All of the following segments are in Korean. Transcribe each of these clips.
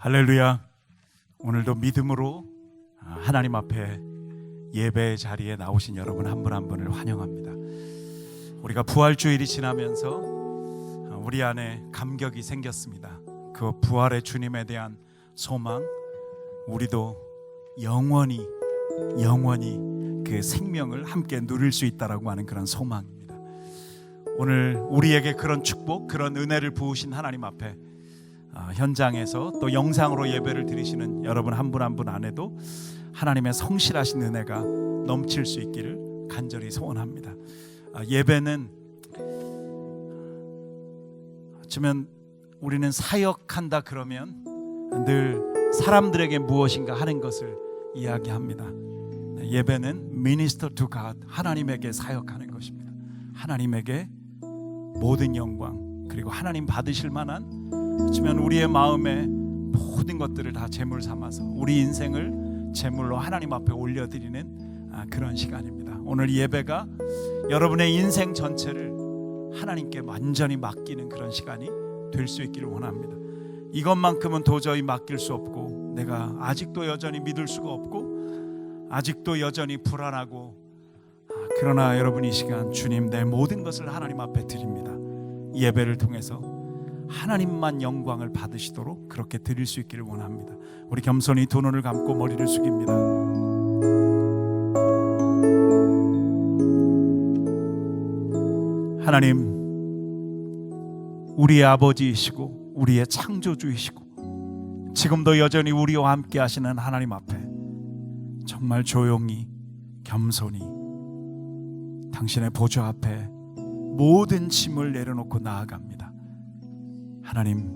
할렐루야. 오늘도 믿음으로 하나님 앞에 예배의 자리에 나오신 여러분 한 분 한 분을 환영합니다. 우리가 부활주일이 지나면서 우리 안에 감격이 생겼습니다. 그 부활의 주님에 대한 소망, 우리도 영원히 그 생명을 함께 누릴 수 있다라고 하는 그런 소망입니다. 오늘 우리에게 그런 축복, 그런 은혜를 부으신 하나님 앞에 현장에서 또 영상으로 예배를 드리시는 여러분 한 분 한 분 안에도 하나님의 성실하신 은혜가 넘칠 수 있기를 간절히 소원합니다. 예배는 어쩌면 우리는 사역한다 그러면 늘 사람들에게 무엇인가 하는 것을 이야기합니다. 예배는 minister to God, 하나님에게 사역하는 것입니다. 하나님에게 모든 영광, 그리고 하나님 받으실 만한, 어쩌면 우리의 마음에 모든 것들을 다 제물 삼아서 우리 인생을 제물로 하나님 앞에 올려드리는 그런 시간입니다. 오늘 예배가 여러분의 인생 전체를 하나님께 완전히 맡기는 그런 시간이 될 수 있기를 원합니다. 이것만큼은 도저히 맡길 수 없고, 내가 아직도 여전히 믿을 수가 없고, 아직도 여전히 불안하고, 그러나 여러분 이 시간 주님, 내 모든 것을 하나님 앞에 드립니다. 예배를 통해서 하나님만 영광을 받으시도록 그렇게 드릴 수 있기를 원합니다. 우리 겸손히 두 눈을 감고 머리를 숙입니다. 하나님, 우리의 아버지이시고 우리의 창조주이시고 지금도 여전히 우리와 함께 하시는 하나님 앞에 정말 조용히 겸손히 당신의 보좌 앞에 모든 짐을 내려놓고 나아갑니다. 하나님,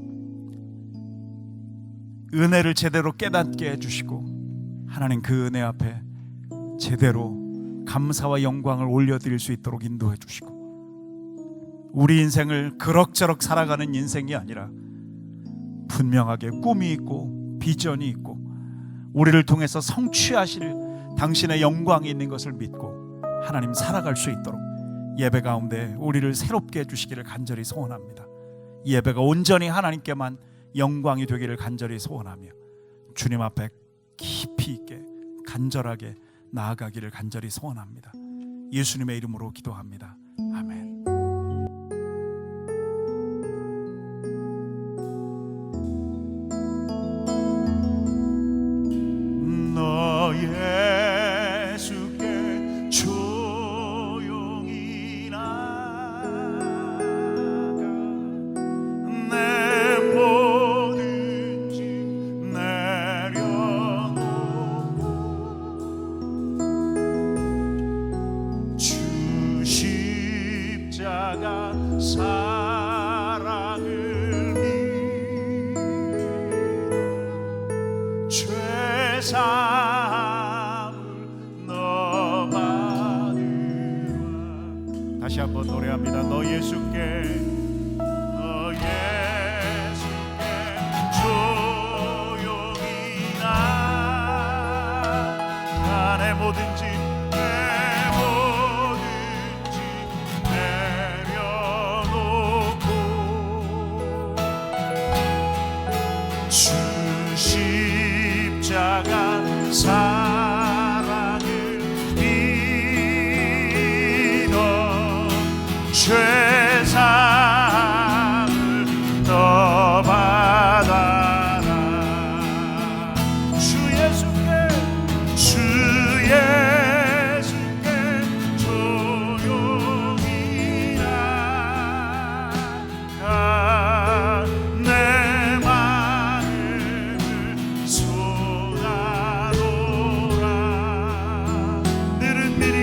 은혜를 제대로 깨닫게 해주시고 하나님 그 은혜 앞에 제대로 감사와 영광을 올려드릴 수 있도록 인도해 주시고, 우리 인생을 그럭저럭 살아가는 인생이 아니라 분명하게 꿈이 있고 비전이 있고 우리를 통해서 성취하실 당신의 영광이 있는 것을 믿고 하나님 살아갈 수 있도록 예배 가운데 우리를 새롭게 해주시기를 간절히 소원합니다. 예배가 온전히 하나님께만 영광이 되기를 간절히 소원하며 주님 앞에 깊이 있게 간절하게 나아가기를 간절히 소원합니다. 예수님의 이름으로 기도합니다. 아멘. 너 예수께 조용히 나아가 내 모든 짐 내려놓고 주 십자가 사랑을 믿어 죄사함을 너 받으라. 다시 한번 노래합니다. 너 예수께 조용히 나아가 내 모든 짐 내려놓고 주 십자가 사랑을 믿어 죄사함을 더 받아라. 주 예수께 조용히 나아가 내 마음을 쏟아놓으라. 늘은 미리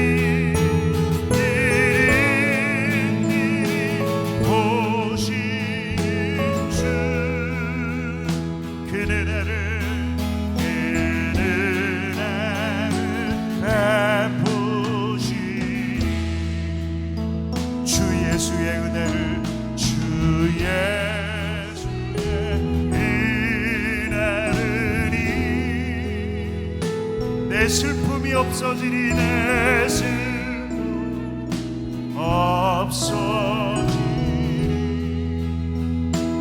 오시는 주 그 은혜를 베푸시니 주 예수의 은혜를 주 예수의 은혜를 내 슬픔이 없어지리 내 슬픔 없어지리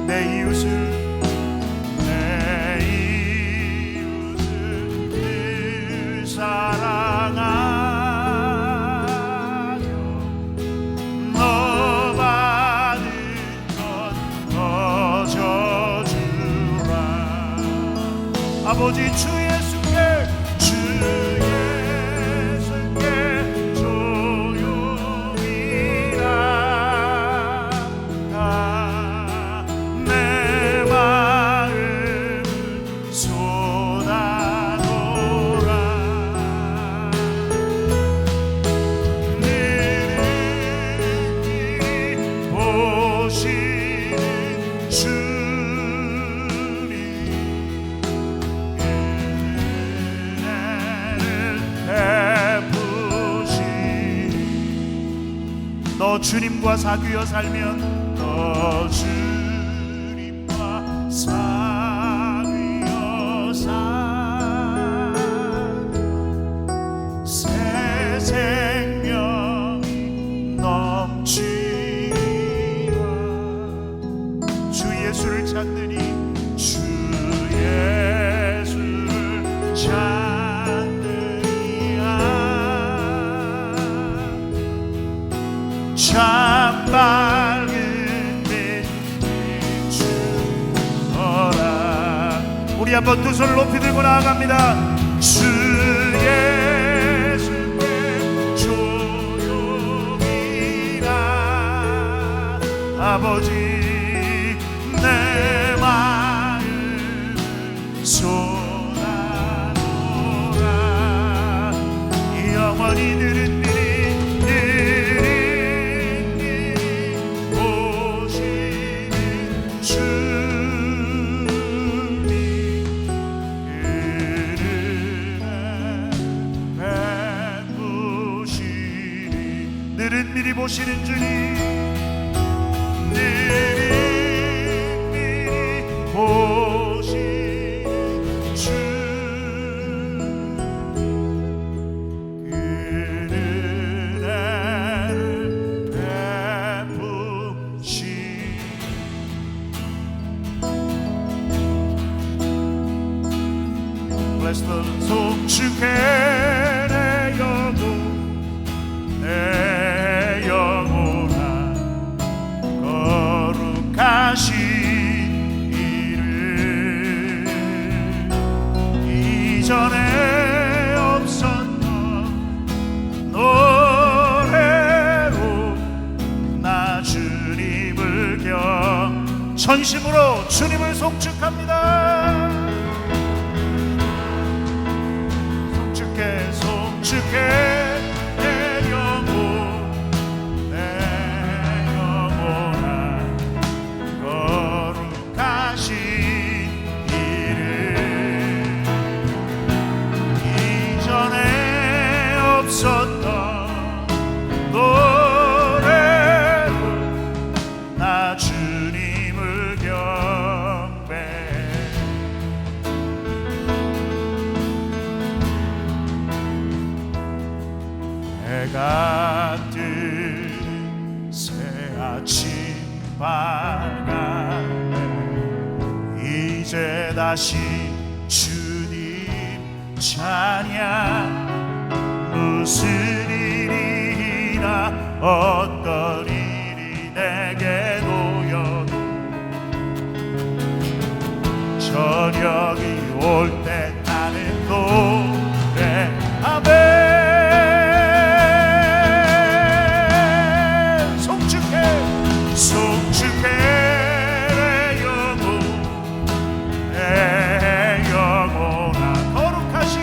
내 이웃을 사랑하여 너 받은 것 거저주라. 아버지 주 예수께 조용히라. 내 마음을 쏟아놓으라. 늘 보시는 주님 너 주님과 사귀어 살면 너 주님과 사귀어 살면 새 생명이 넘치리라. 주 예수를 찾느니 주 예수를 찾느니라. 참 밝은 빛 비추어라. 우리 한번 두 손을 높이 들고 나아갑니다. 주 예수께 조용히라. 아버지 내 마음 쏟아놓으라. 영원히 들은 미리 보시는 주님, 미리 보시는 주, 그는 나를 베푸시니. Bless the Lord. 송축해 내 영혼, 내 영혼아 거룩하신 이름. 이전에 없었던 노래로 나 주님을 전심으로 주님을 송축합니다. 송축해 내 영혼, 내 영혼아 거룩하신 이름. 이전에 없었던 노래로 나 주님을 경배해. 해가 뜨는 새 아침 밝았네. 이제 다시 주님 찬양. 무슨 일이나 어떤 일이 내게 놓여도 저녁이 올 때 나는 노래하며 송축해 내 영혼, 내 영혼아 거룩하신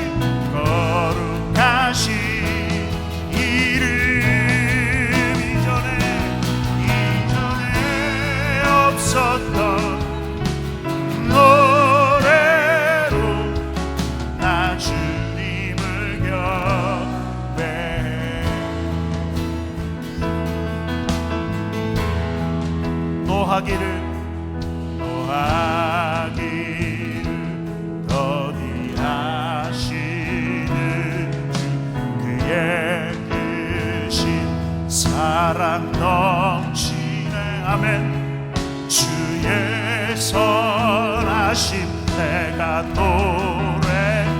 이름. 이전에 없었던 노래로 나 주님을 경배해. 노하기를 더디하시는 주, 그의 크신 사랑 넘치네. 아멘. 주의 선하심 내가 노래하리.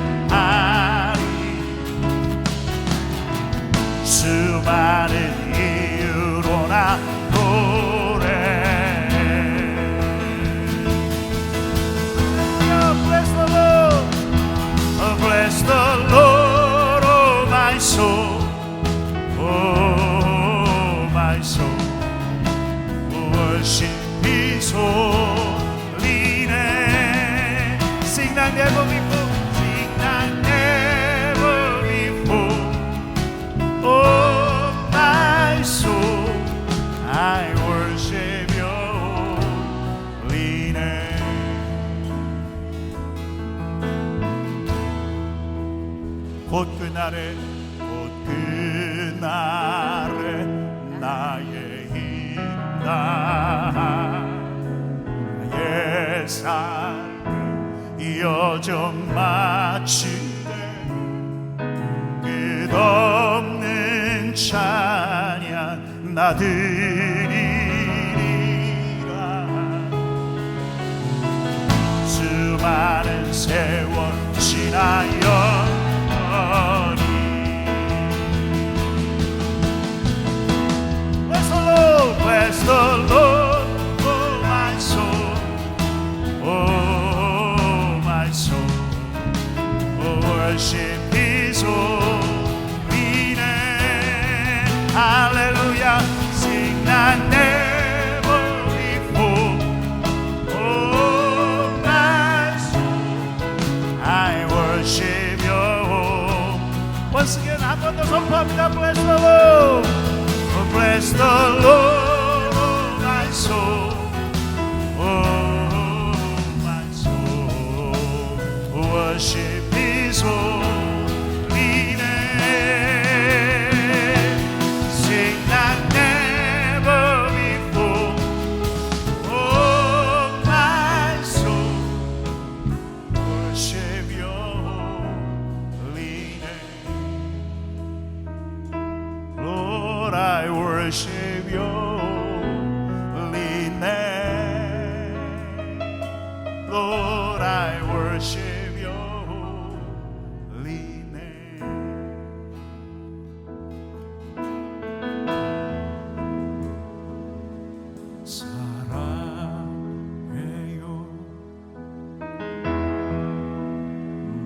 곧 그날에 나의 힘 나의 삶을 여정 마치되 끝없는 찬양 나 드리리라. 수많은 세월 지나였더니 Bless the Lord, oh my soul, oh my soul, oh worship His holy name. Hallelujah, sing that never before. Oh my soul, I worship Your home. Once again, 한 번 더 선포합니다. Bless the Lord, oh bless the Lord. Soul, oh my soul, worship His holy name. Sing like never before. Oh my soul, worship Your holy name. Lord, I worship Your Lord, I worship Your holy name. 사랑해요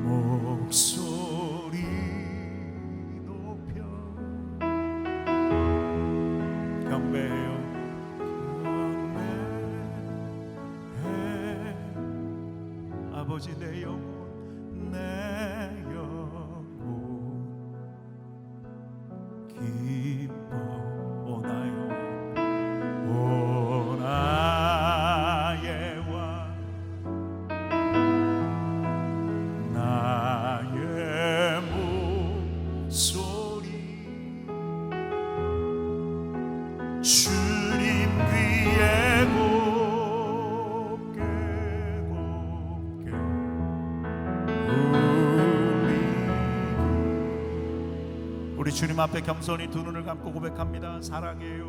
목소리 높여 경배해요. 아버지 내 영혼 기뻐 오나요 오 나의 왕 나의 목소리 주님 귀에 우리 주님 앞에 겸손히 두 눈을 감고 고백합니다. 사랑해요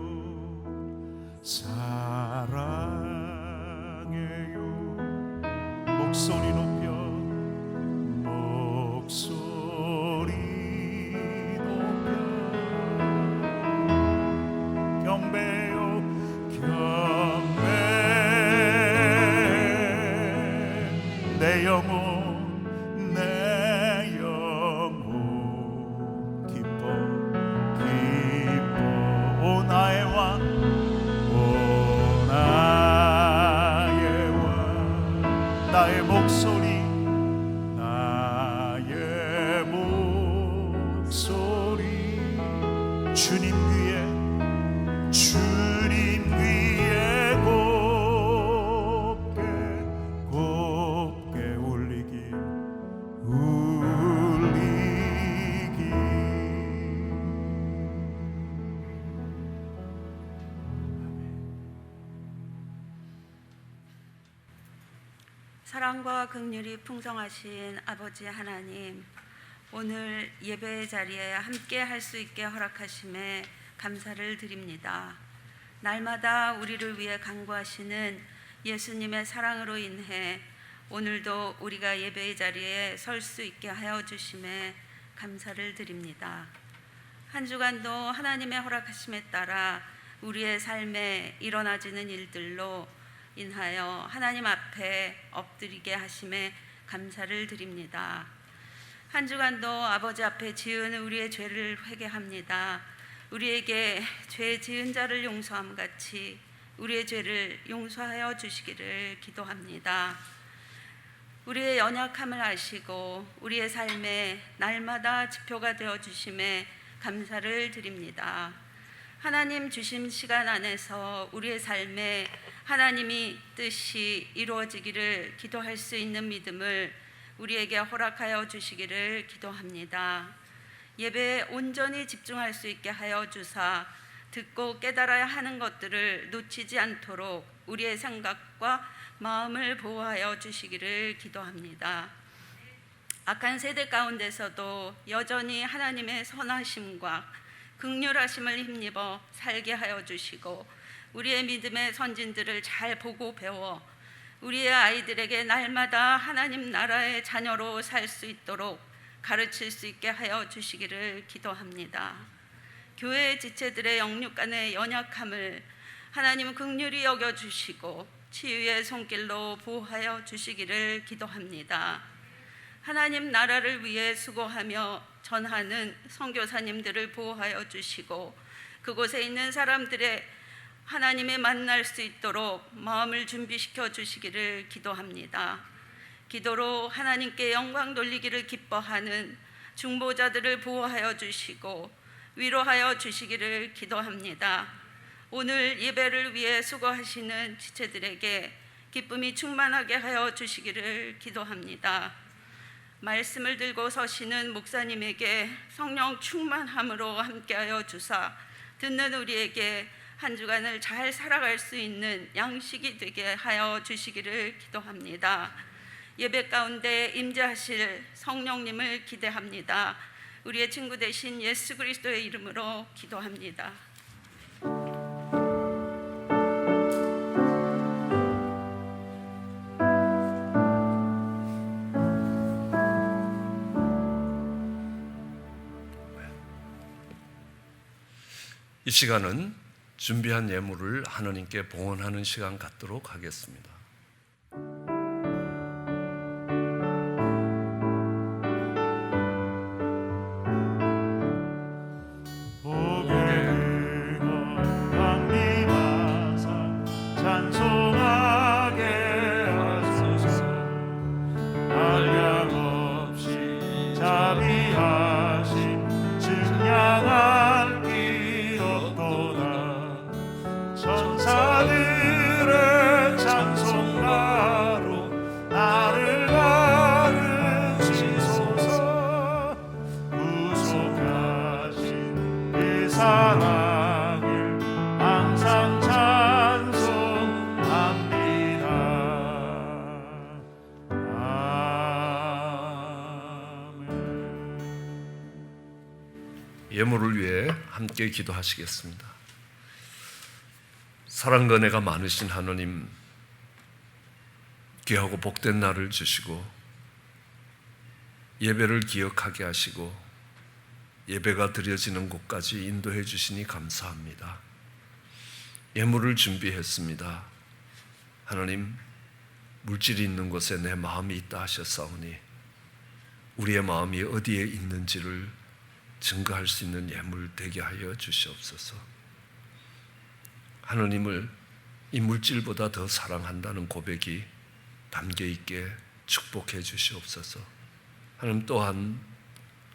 사랑해요 목소리 높여 목소리 높여 경배요 경배 내 영혼 나의 목소리 주님 귀에 곱게 울리기 사랑과 긍휼이 풍성하신 아버지 하나님, 오늘 예배의 자리에 함께 할 수 있게 허락하심에 감사를 드립니다. 날마다 우리를 위해 간구하시는 예수님의 사랑으로 인해 오늘도 우리가 예배의 자리에 설 수 있게 하여 주심에 감사를 드립니다. 한 주간도 하나님의 허락하심에 따라 우리의 삶에 일어나지는 일들로 인하여 하나님 앞에 엎드리게 하심에 감사를 드립니다. 한 주간도 아버지 앞에 지은 우리의 죄를 회개합니다. 우리에게 죄 지은 자를 용서함 같이 우리의 죄를 용서하여 주시기를 기도합니다. 우리의 연약함을 아시고 우리의 삶에 날마다 지표가 되어 주심에 감사를 드립니다. 하나님 주신 시간 안에서 우리의 삶에 하나님이 뜻이 이루어지기를 기도할 수 있는 믿음을 우리에게 허락하여 주시기를 기도합니다. 예배에 온전히 집중할 수 있게 하여 주사 듣고 깨달아야 하는 것들을 놓치지 않도록 우리의 생각과 마음을 보호하여 주시기를 기도합니다. 악한 세대 가운데서도 여전히 하나님의 선하심과 긍휼하심을 힘입어 살게 하여 주시고 우리의 믿음의 선진들을 잘 보고 배워 우리의 아이들에게 날마다 하나님 나라의 자녀로 살 수 있도록 가르칠 수 있게 하여 주시기를 기도합니다. 교회의 지체들의 영육 간의 연약함을 하나님 긍휼히 여겨주시고 치유의 손길로 보호하여 주시기를 기도합니다. 하나님 나라를 위해 수고하며 전하는 선교사님들을 보호하여 주시고 그곳에 있는 사람들의 하나님의 만날 수 있도록 마음을 준비시켜 주시기를 기도합니다. 기도로 하나님께 영광 돌리기를 기뻐하는 중보자들을 보호하여 주시고 위로하여 주시기를 기도합니다. 오늘 예배를 위해 수고하시는 지체들에게 기쁨이 충만하게 하여 주시기를 기도합니다. 말씀을 들고 서시는 목사님에게 성령 충만함으로 함께하여 주사 듣는 우리에게 한 주간을 잘 살아갈 수 있는 양식이 되게 하여 주시기를 기도합니다. 예배 가운데 임재하실 성령님을 기대합니다. 우리의 친구 되신 예수 그리스도의 이름으로 기도합니다. 이 시간은 준비한 예물을 하나님께 봉헌하는 시간 갖도록 하겠습니다. 예물을 위해 함께 기도하시겠습니다. 사랑과 은혜가 많으신 하나님, 귀하고 복된 날을 주시고 예배를 기억하게 하시고 예배가 드려지는 곳까지 인도해 주시니 감사합니다. 예물을 준비했습니다. 하나님, 물질이 있는 곳에 내 마음이 있다 하셨사오니 우리의 마음이 어디에 있는지를 증거할 수 있는 예물 되게 하여 주시옵소서. 하나님을 이 물질보다 더 사랑한다는 고백이 담겨 있게 축복해 주시옵소서. 하나님 또한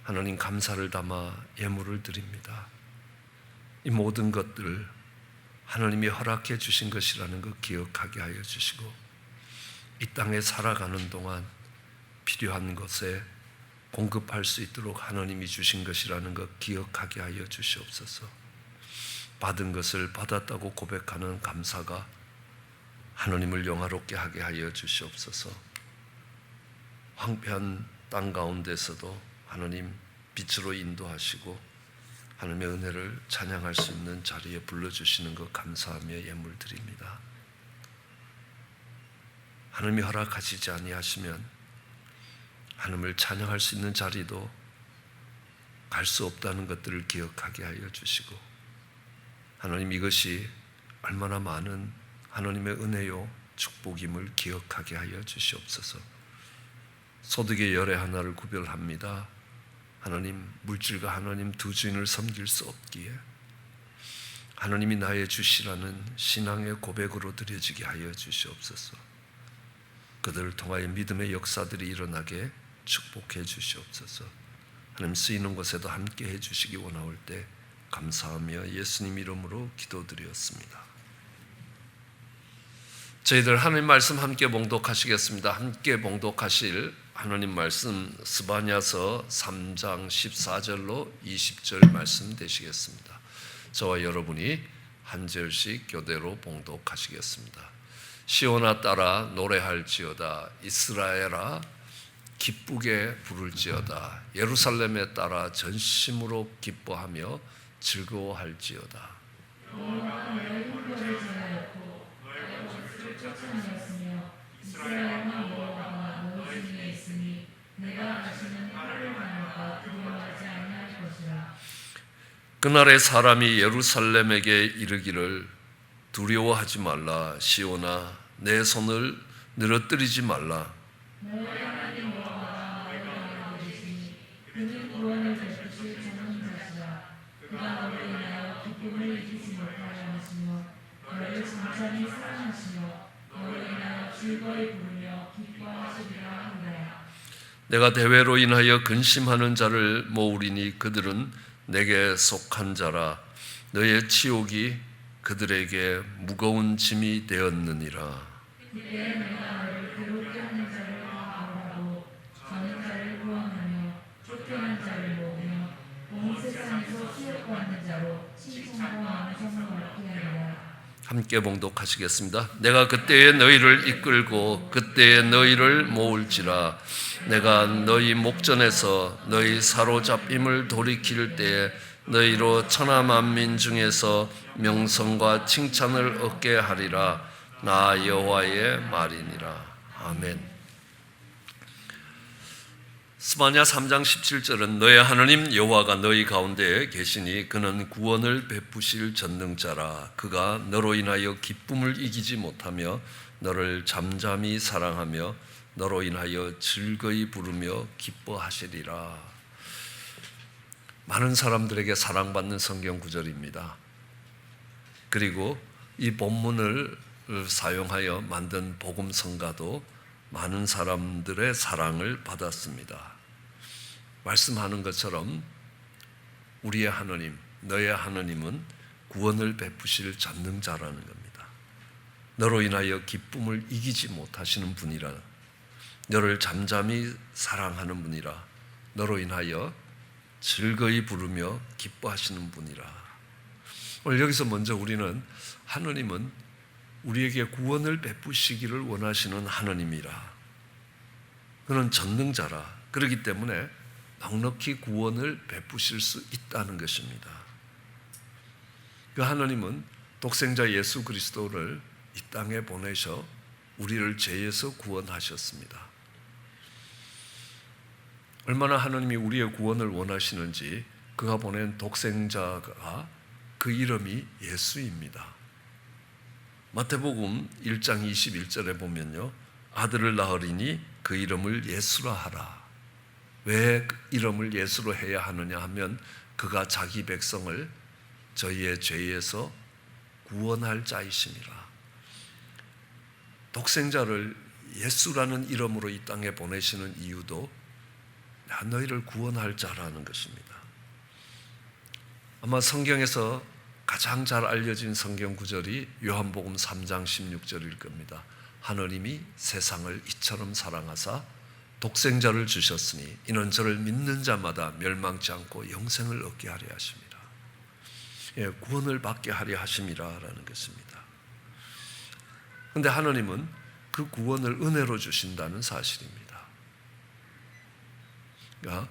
하나님 감사를 담아 예물을 드립니다. 이 모든 것들 하나님이 허락해 주신 것이라는 것 기억하게 하여 주시고 이 땅에 살아가는 동안 필요한 것에 공급할 수 있도록 하나님이 주신 것이라는 것 기억하게 하여 주시옵소서. 받은 것을 받았다고 고백하는 감사가 하나님을 영화롭게 하게 하여 주시옵소서. 황폐한 땅 가운데서도 하나님 빛으로 인도하시고 하나님의 은혜를 찬양할 수 있는 자리에 불러주시는 것 감사하며 예물 드립니다. 하나님이 허락하시지 아니하시면 하나님을 찬양할 수 있는 자리도 갈 수 없다는 것들을 기억하게 하여 주시고 하나님 이것이 얼마나 많은 하나님의 은혜요 축복임을 기억하게 하여 주시옵소서. 소득의 열의 하나를 구별합니다. 하나님 물질과 하나님 두 주인을 섬길 수 없기에 하나님이 나의 주시라는 신앙의 고백으로 드려지게 하여 주시옵소서. 그들을 통하여 믿음의 역사들이 일어나게 축복해 주시옵소서. 하나님 쓰이는 곳에도 함께 해 주시기 원하올 때 감사하며 예수님 이름으로 기도드렸습니다. 저희들 하나님 말씀 함께 봉독하시겠습니다. 함께 봉독하실 하나님 말씀 스바냐서 3장 14절로 20절 말씀 되시겠습니다. 저와 여러분이 한 절씩 교대로 봉독하시겠습니다. 시온아 따라 노래할지어다. 이스라엘아 기쁘게 부를지어다. 예루살렘에 따라 전심으로 기뻐하며 즐거워할지어다. 그날에 사람이 예루살렘에게 이르기를 두려워하지 말라. 시온아 내 손을 늘어뜨리지 말라. 내가 대회로 인하여 근심하는 자를 모으리니 그들은 내게 속한 자라. 너의 치욕이 그들에게 무거운 짐이 되었느니라. 함께 봉독하시겠습니다. 내가 그때에 너희를 이끌고 그때에 너희를 모을지라. 내가 너희 목전에서 너희 사로잡힘을 돌이킬 때에 너희로 천하 만민 중에서 명성과 칭찬을 얻게 하리라. 나 여호와의 말이니라. 아멘. 스바냐 3장 17절은 너의 하나님 여호와가 너희 가운데 계시니 그는 구원을 베푸실 전능자라. 그가 너로 인하여 기쁨을 이기지 못하며 너를 잠잠히 사랑하며 너로 인하여 즐거이 부르며 기뻐하시리라. 많은 사람들에게 사랑받는 성경 구절입니다. 그리고 이 본문을 사용하여 만든 복음성가도 많은 사람들의 사랑을 받았습니다. 말씀하는 것처럼 우리의 하나님, 너의 하나님은 구원을 베푸실 전능자라는 겁니다. 너로 인하여 기쁨을 이기지 못하시는 분이라. 너를 잠잠히 사랑하는 분이라. 너로 인하여 즐거이 부르며 기뻐하시는 분이라. 오늘 여기서 먼저 우리는 하나님은 우리에게 구원을 베푸시기를 원하시는 하나님이라. 그는 전능자라. 그렇기 때문에 넉넉히 구원을 베푸실 수 있다는 것입니다. 그 하나님은 독생자 예수 그리스도를 이 땅에 보내셔 우리를 죄에서 구원하셨습니다. 얼마나 하나님이 우리의 구원을 원하시는지 그가 보낸 독생자가 그 이름이 예수입니다. 마태복음 1장 21절에 보면요, 아들을 낳으리니 그 이름을 예수라 하라. 왜 이름을 예수로 해야 하느냐 하면 그가 자기 백성을 저희의 죄에서 구원할 자이심이라. 독생자를 예수라는 이름으로 이 땅에 보내시는 이유도 너희를 구원할 자라는 것입니다. 아마 성경에서 가장 잘 알려진 성경 구절이 요한복음 3장 16절일 겁니다. 하나님이 세상을 이처럼 사랑하사 독생자를 주셨으니 이는 저를 믿는 자마다 멸망치 않고 영생을 얻게 하려 하십니다. 구원을 받게 하려 하심이라는 것입니다. 그런데 하나님은 그 구원을 은혜로 주신다는 사실입니다. 그러니까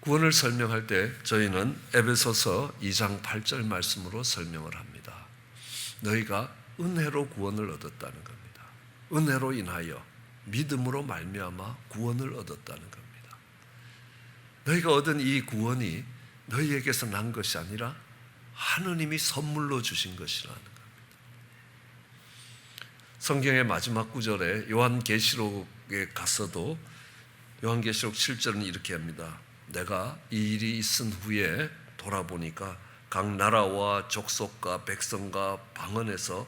구원을 설명할 때 저희는 에베소서 2장 8절 말씀으로 설명을 합니다. 너희가 은혜로 구원을 얻었다는 겁니다. 은혜로 인하여 믿음으로 말미암아 구원을 얻었다는 겁니다. 너희가 얻은 이 구원이 너희에게서 난 것이 아니라 하느님이 선물로 주신 것이라는 겁니다. 성경의 마지막 구절에 요한계시록에 가서도 요한계시록 7절은 이렇게 합니다. 내가 이 일이 있은 후에 돌아보니까 각 나라와 족속과 백성과 방언에서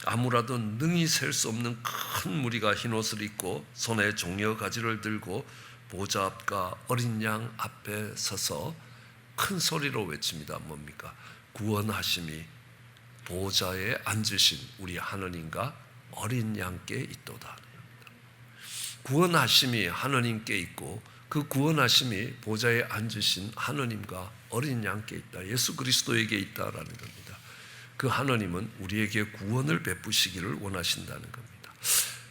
아무라도 능히 셀 수 없는 큰 무리가 흰옷을 입고 손에 종려 가지를 들고 보좌 앞과 어린 양 앞에 서서 큰 소리로 외칩니다. 뭡니까? 구원하심이 보좌에 앉으신 우리 하느님과 어린 양께 있도다. 구원하심이 하나님께 있고 그 구원하심이 보좌에 앉으신 하나님과 어린 양께 있다. 예수 그리스도에게 있다라는 겁니다. 그 하나님은 우리에게 구원을 베푸시기를 원하신다는 겁니다.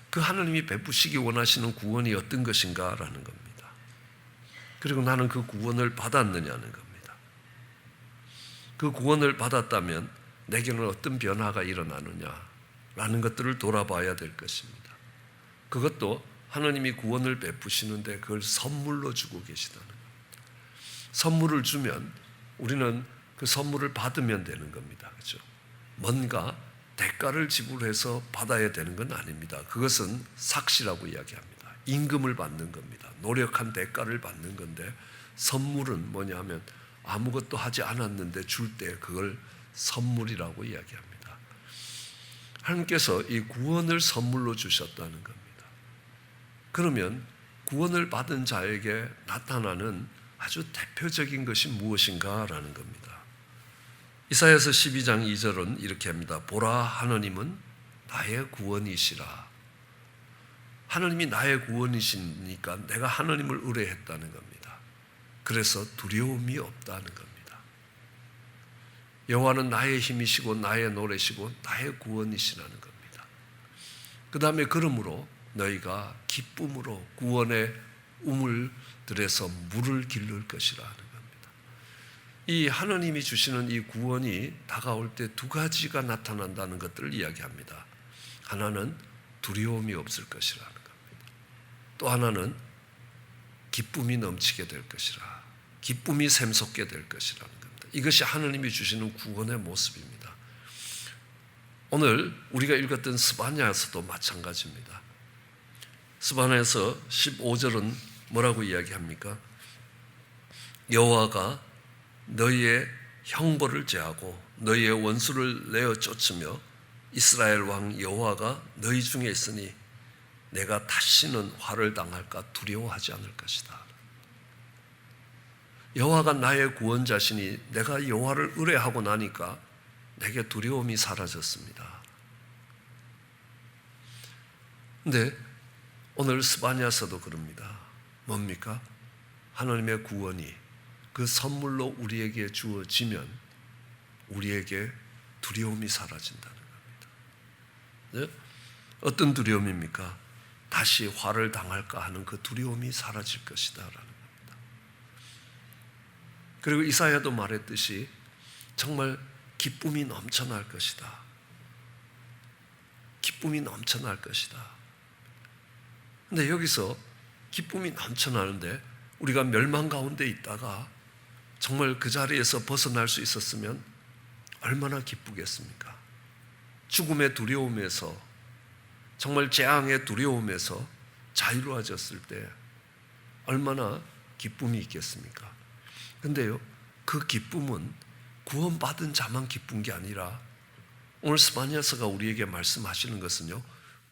그 하나님이 베푸시기 원하시는 구원이 어떤 것인가라는 겁니다. 그리고 나는 그 구원을 받았느냐는 겁니다. 그 구원을 받았다면 내게는 어떤 변화가 일어나느냐라는 것들을 돌아봐야 될 것입니다. 그것도 하나님이 구원을 베푸시는데 그걸 선물로 주고 계시다는 겁니다. 선물을 주면 우리는 그 선물을 받으면 되는 겁니다. 그렇죠? 뭔가 대가를 지불해서 받아야 되는 건 아닙니다. 그것은 삭시라고 이야기합니다. 임금을 받는 겁니다. 노력한 대가를 받는 건데 선물은 뭐냐 하면 아무것도 하지 않았는데 줄 때 그걸 선물이라고 이야기합니다. 하나님께서 이 구원을 선물로 주셨다는 겁니다. 그러면 구원을 받은 자에게 나타나는 아주 대표적인 것이 무엇인가라는 겁니다. 이사야서 12장 2절은 이렇게 합니다. 보라, 하나님은 나의 구원이시라. 하나님이 나의 구원이시니까 내가 하나님을 의뢰했다는 겁니다. 그래서 두려움이 없다는 겁니다. 여호와는 나의 힘이시고 나의 노래시고 나의 구원이시라는 겁니다. 그 다음에 그러므로 너희가 기쁨으로 구원의 우물들에서 물을 기를 것이라는 겁니다. 이 하나님이 주시는 이 구원이 다가올 때 두 가지가 나타난다는 것들을 이야기합니다. 하나는 두려움이 없을 것이라는 겁니다. 또 하나는 기쁨이 넘치게 될 것이라. 기쁨이 샘솟게 될 것이라는 겁니다. 이것이 하나님이 주시는 구원의 모습입니다. 오늘 우리가 읽었던 스바냐에서도 마찬가지입니다. 스바냐에서 15절은 뭐라고 이야기합니까? 여호와가 너희의 형벌을 제하고 너희의 원수를 내어 쫓으며 이스라엘 왕 여호와가 너희 중에 있으니 내가 다시는 화를 당할까 두려워하지 않을 것이다. 여호와가 나의 구원자시니 내가 여호와를 의뢰하고 나니까 내게 두려움이 사라졌습니다. 근데 오늘 스바냐서도 그럽니다. 뭡니까? 하나님의 구원이 그 선물로 우리에게 주어지면 우리에게 두려움이 사라진다는 겁니다. 네? 어떤 두려움입니까? 다시 화를 당할까 하는 그 두려움이 사라질 것이다 라는 겁니다. 그리고 이사야도 말했듯이 정말 기쁨이 넘쳐날 것이다. 기쁨이 넘쳐날 것이다. 근데 여기서 기쁨이 넘쳐나는데 우리가 멸망 가운데 있다가 정말 그 자리에서 벗어날 수 있었으면 얼마나 기쁘겠습니까? 죽음의 두려움에서 정말 재앙의 두려움에서 자유로워졌을 때 얼마나 기쁨이 있겠습니까? 근데요, 그 기쁨은 구원받은 자만 기쁜 게 아니라 오늘 스바냐서가 우리에게 말씀하시는 것은요,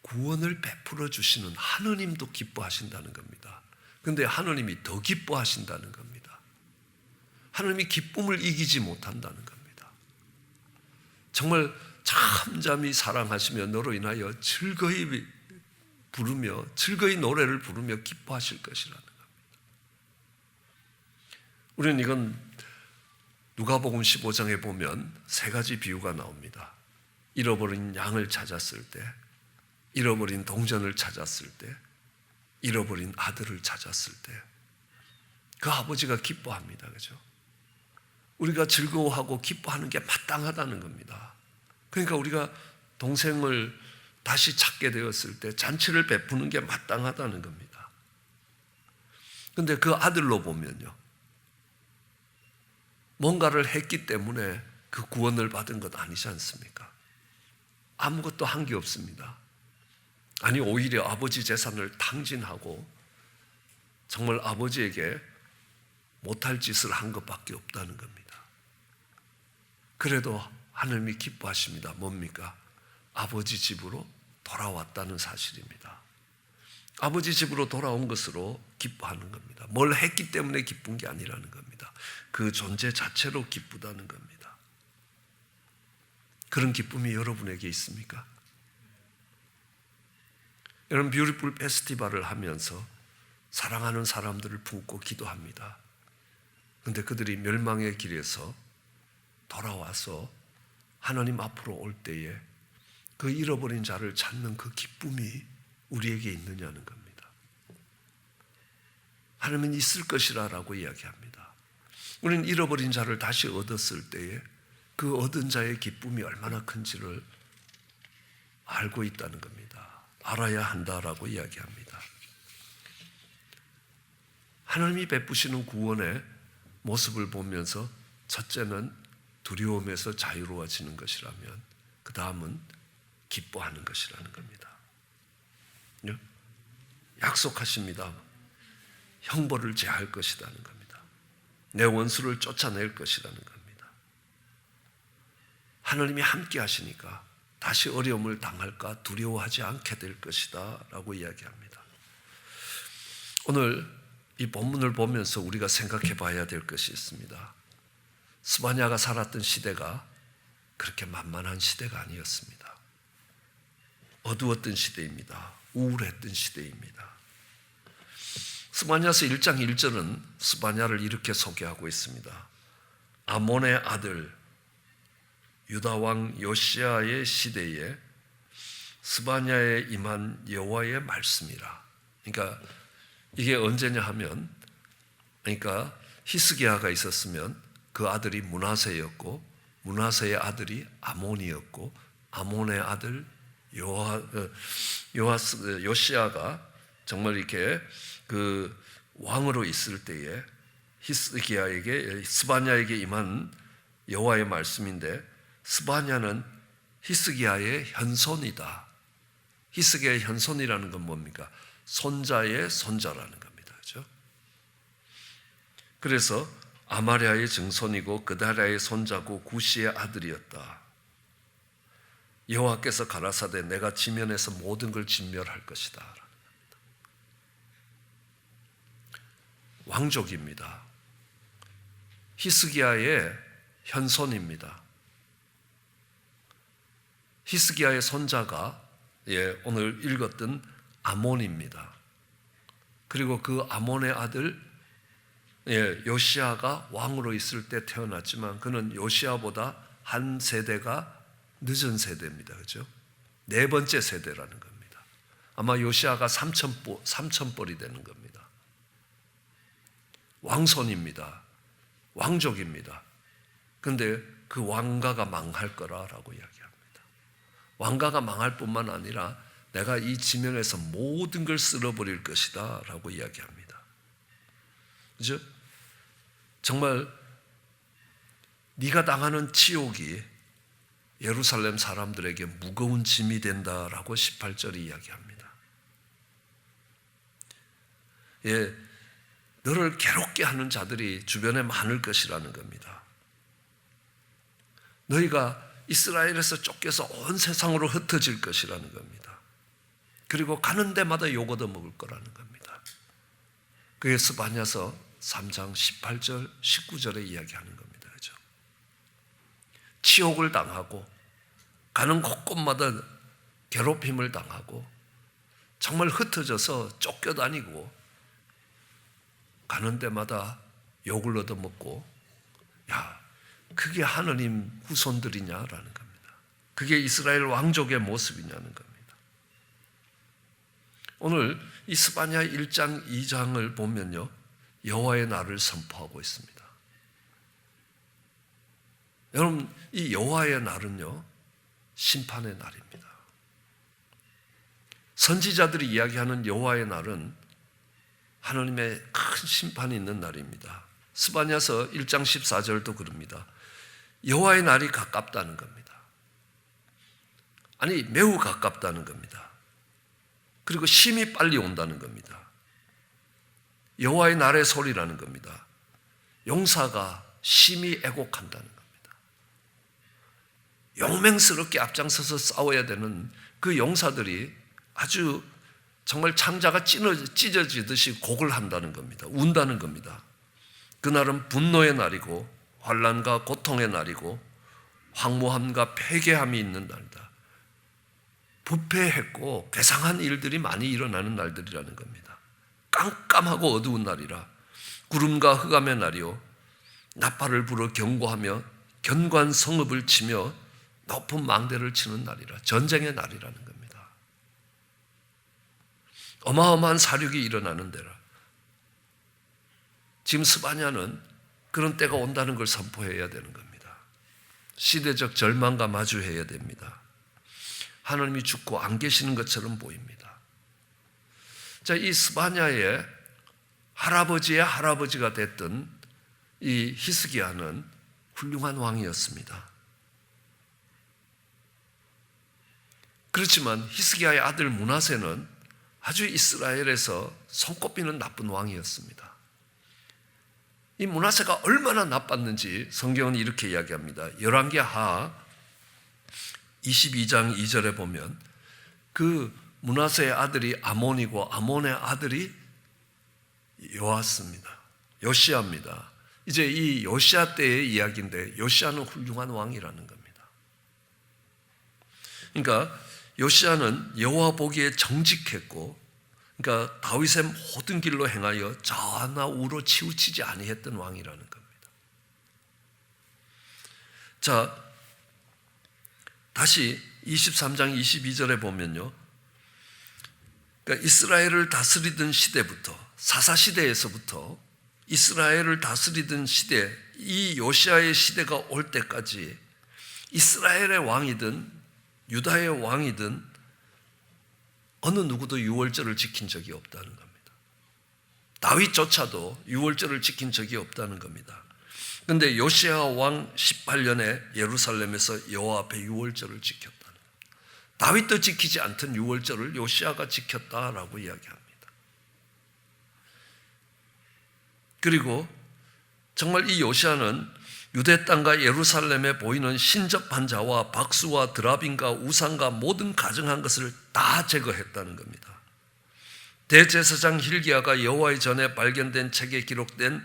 구원을 베풀어 주시는 하느님도 기뻐하신다는 겁니다. 그런데 하느님이 더 기뻐하신다는 겁니다. 하느님이 기쁨을 이기지 못한다는 겁니다. 정말 잠잠히 사랑하시며 너로 인하여 즐거이 부르며 즐거이 노래를 부르며 기뻐하실 것이라는 겁니다. 우리는 이건 누가복음 15장에 보면 세 가지 비유가 나옵니다. 잃어버린 양을 찾았을 때, 잃어버린 동전을 찾았을 때, 잃어버린 아들을 찾았을 때 그 아버지가 기뻐합니다. 그죠? 우리가 즐거워하고 기뻐하는 게 마땅하다는 겁니다. 그러니까 우리가 동생을 다시 찾게 되었을 때 잔치를 베푸는 게 마땅하다는 겁니다. 그런데 그 아들로 보면요, 뭔가를 했기 때문에 그 구원을 받은 것 아니지 않습니까? 아무것도 한 게 없습니다. 아니, 오히려 아버지 재산을 탕진하고 정말 아버지에게 못할 짓을 한 것밖에 없다는 겁니다. 그래도 하나님이 기뻐하십니다. 뭡니까? 아버지 집으로 돌아왔다는 사실입니다. 아버지 집으로 돌아온 것으로 기뻐하는 겁니다. 뭘 했기 때문에 기쁜 게 아니라는 겁니다. 그 존재 자체로 기쁘다는 겁니다. 그런 기쁨이 여러분에게 있습니까? 이런 뷰티풀 페스티벌을 하면서 사랑하는 사람들을 품고 기도합니다. 그런데 그들이 멸망의 길에서 돌아와서 하나님 앞으로 올 때에 그 잃어버린 자를 찾는 그 기쁨이 우리에게 있느냐는 겁니다. 하나님은 있을 것이라고 이야기합니다. 우리는 잃어버린 자를 다시 얻었을 때에 그 얻은 자의 기쁨이 얼마나 큰지를 알고 있다는 겁니다. 알아야 한다라고 이야기합니다. 하나님이 베푸시는 구원의 모습을 보면서 첫째는 두려움에서 자유로워지는 것이라면 그 다음은 기뻐하는 것이라는 겁니다. 약속하십니다. 형벌을 제할 것이라는 겁니다. 내 원수를 쫓아낼 것이라는 겁니다. 하나님이 함께 하시니까 다시 어려움을 당할까 두려워하지 않게 될 것이다 라고 이야기합니다. 오늘 이 본문을 보면서 우리가 생각해 봐야 될 것이 있습니다. 스바냐가 살았던 시대가 그렇게 만만한 시대가 아니었습니다. 어두웠던 시대입니다. 우울했던 시대입니다. 스바냐서 1장 1절은 스바냐를 이렇게 소개하고 있습니다. 아몬의 아들 유다왕 요시야의 시대에 스바냐에 임한 여호와의 말씀이라. 그러니까 이게 언제냐 하면, 그러니까 히스기야가 있었으면 그 아들이 므낫세였고 므낫세의 아들이 아몬이었고 아몬의 아들 요시야가 정말 이렇게 그 왕으로 있을 때에 히스기야에게 스바냐에게 임한 여호와의 말씀인데, 스바냐는 히스기야의 현손이다. 히스기야의 현손이라는 건 뭡니까? 손자의 손자라는 겁니다. 그렇죠? 그래서 아마랴의 증손이고 그다랴의 손자고 구시의 아들이었다. 여호와께서 가라사대 내가 지면에서 모든 걸 진멸할 것이다. 왕족입니다. 히스기야의 현손입니다. 히스기야의 손자가 오늘 읽었던 아몬입니다. 그리고 그 아몬의 아들 요시야가 왕으로 있을 때 태어났지만 그는 요시야보다 한 세대가 늦은 세대입니다. 그렇죠? 네 번째 세대라는 겁니다. 아마 요시야가 3천벌이 되는 겁니다. 왕손입니다. 왕족입니다. 그런데 그 왕가가 망할 거라고 이야기합니다. 왕가가 망할 뿐만 아니라 내가 이 지면에서 모든 걸 쓸어버릴 것이다 라고 이야기합니다. 그죠? 정말 네가 당하는 치욕이 예루살렘 사람들에게 무거운 짐이 된다라고 18절이 이야기합니다. 너를 괴롭게 하는 자들이 주변에 많을 것이라는 겁니다. 너희가 이스라엘에서 쫓겨서 온 세상으로 흩어질 것이라는 겁니다. 그리고 가는 데마다 욕 얻어먹을 거라는 겁니다. 그게 스바냐서 3장 18절 19절에 이야기하는 겁니다. 그렇죠? 치욕을 당하고 가는 곳곳마다 괴롭힘을 당하고 정말 흩어져서 쫓겨다니고 가는 데마다 욕을 얻어먹고, 야, 그게 하느님 후손들이냐라는 겁니다. 그게 이스라엘 왕족의 모습이냐는 겁니다. 오늘 이 스바냐 1장 2장을 보면요, 여호와의 날을 선포하고 있습니다. 여러분, 이 여호와의 날은요, 심판의 날입니다. 선지자들이 이야기하는 여호와의 날은 하나님의 큰 심판이 있는 날입니다. 스바냐서 1장 14절도 그럽니다. 여호와의 날이 가깝다는 겁니다. 아니, 매우 가깝다는 겁니다. 그리고 심히 빨리 온다는 겁니다. 여호와의 날의 소리라는 겁니다. 용사가 심히 애곡한다는 겁니다. 용맹스럽게 앞장서서 싸워야 되는 그 용사들이 아주 정말 창자가 찢어지듯이 곡을 한다는 겁니다. 운다는 겁니다. 그날은 분노의 날이고 환난과 고통의 날이고 황무함과 패괴함이 있는 날이다. 부패했고 괴상한 일들이 많이 일어나는 날들이라는 겁니다. 깜깜하고 어두운 날이라 구름과 흑암의 날이요 나팔을 불어 경고하며 견고한 성읍을 치며 높은 망대를 치는 날이라 전쟁의 날이라는 겁니다. 어마어마한 사륙이 일어나는 데라. 지금 스바냐는 그런 때가 온다는 걸 선포해야 되는 겁니다. 시대적 절망과 마주해야 됩니다. 하나님이 죽고 안 계시는 것처럼 보입니다. 자, 이 스바냐의 할아버지의 할아버지가 됐던 이 히스기야는 훌륭한 왕이었습니다. 그렇지만 히스기야의 아들 므낫세는 아주 이스라엘에서 손꼽히는 나쁜 왕이었습니다. 이 므낫세가 얼마나 나빴는지 성경은 이렇게 이야기합니다. 열왕기하 22장 2절에 보면 그 므낫세의 아들이 아몬이고 아몬의 아들이 요아스입니다. 요시야입니다. 이제 이 요시야 때의 이야기인데 요시야는 훌륭한 왕이라는 겁니다. 그러니까 요시야는 여호와 보기에 정직했고, 그러니까 다윗의 모든 길로 행하여 좌나 우로 치우치지 아니했던 왕이라는 겁니다. 자, 다시 23장 22절에 보면요, 그러니까 이스라엘을 다스리던 시대부터, 사사시대에서부터 이스라엘을 다스리던 시대, 이 요시야의 시대가 올 때까지 이스라엘의 왕이든 유다의 왕이든 어느 누구도 유월절을 지킨 적이 없다는 겁니다. 다윗조차도 유월절을 지킨 적이 없다는 겁니다. 그런데 요시야 왕 18년에 예루살렘에서 여호와 앞에 유월절을 지켰다는 겁니다. 다윗도 지키지 않던 유월절을 요시야가 지켰다라고 이야기합니다. 그리고 정말 이 요시야는 유대 땅과 예루살렘에 보이는 신접한 자와 박수와 드라빔과 우상과 모든 가증한 것을 다 제거했다는 겁니다. 대제사장 hil기야가 여호와의 전에 발견된 책에 기록된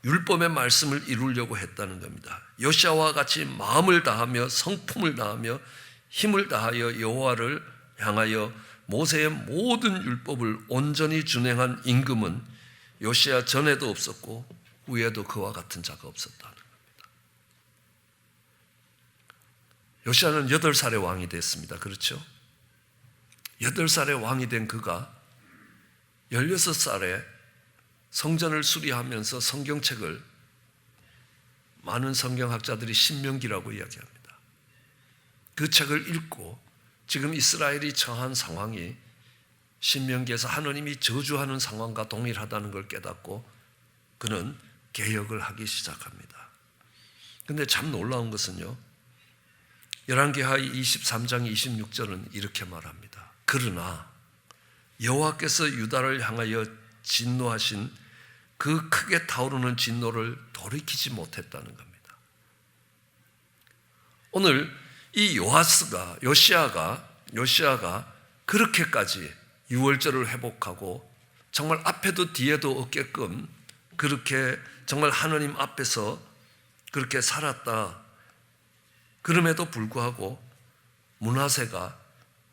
율법의 말씀을 이루려고 했다는 겁니다. 요시야와 같이 마음을 다하며 성품을 다하며 힘을 다하여 여호와를 향하여 모세의 모든 율법을 온전히 준행한 임금은 요시야 전에도 없었고 후에도 그와 같은 자가 없었다는 겁니다. 요시야는 8살의 왕이 됐습니다. 그렇죠? 8살의 왕이 된 그가 16살에 성전을 수리하면서 성경책을 많은 성경학자들이 신명기라고 이야기합니다. 그 책을 읽고 지금 이스라엘이 처한 상황이 신명기에서 하나님이 저주하는 상황과 동일하다는 걸 깨닫고 그는 개혁을 하기 시작합니다. 그런데 참 놀라운 것은요, 열왕기하 23장 26절은 이렇게 말합니다. 그러나 여호와께서 유다를 향하여 진노하신 그 크게 타오르는 진노를 돌이키지 못했다는 겁니다. 오늘 이 요시야가 그렇게까지 유월절을 회복하고 정말 앞에도 뒤에도 없게끔 그렇게 정말 하나님 앞에서 그렇게 살았다. 그럼에도 불구하고 므낫세가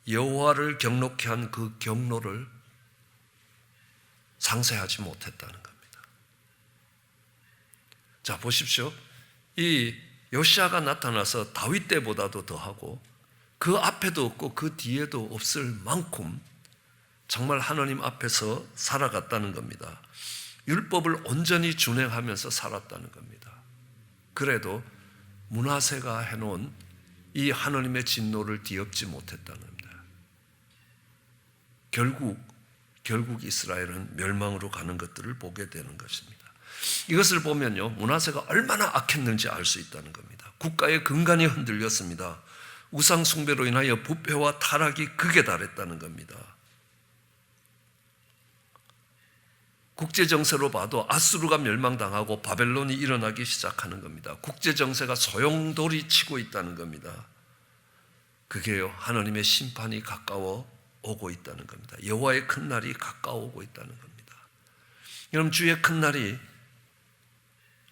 여호와를 경록케 한 그 경로를 상쇄하지 못했다는 겁니다. 자, 보십시오. 이 요시야가 나타나서 다윗 때보다도 더하고 그 앞에도 없고 그 뒤에도 없을 만큼 정말 하나님 앞에서 살아갔다는 겁니다. 율법을 온전히 준행하면서 살았다는 겁니다. 그래도 므낫세가 해놓은 이 하나님의 진노를 뒤엎지 못했다는 겁니다. 결국 이스라엘은 멸망으로 가는 것들을 보게 되는 것입니다. 이것을 보면요, 므낫세가 얼마나 악했는지 알 수 있다는 겁니다. 국가의 근간이 흔들렸습니다. 우상 숭배로 인하여 부패와 타락이 극에 달했다는 겁니다. 국제정세로 봐도 아수르가 멸망당하고 바벨론이 일어나기 시작하는 겁니다. 국제정세가 소용돌이 치고 있다는 겁니다. 그게요, 하나님의 심판이 가까워 오고 있다는 겁니다. 여호와의 큰 날이 가까워 오고 있다는 겁니다. 여러분, 주의 큰 날이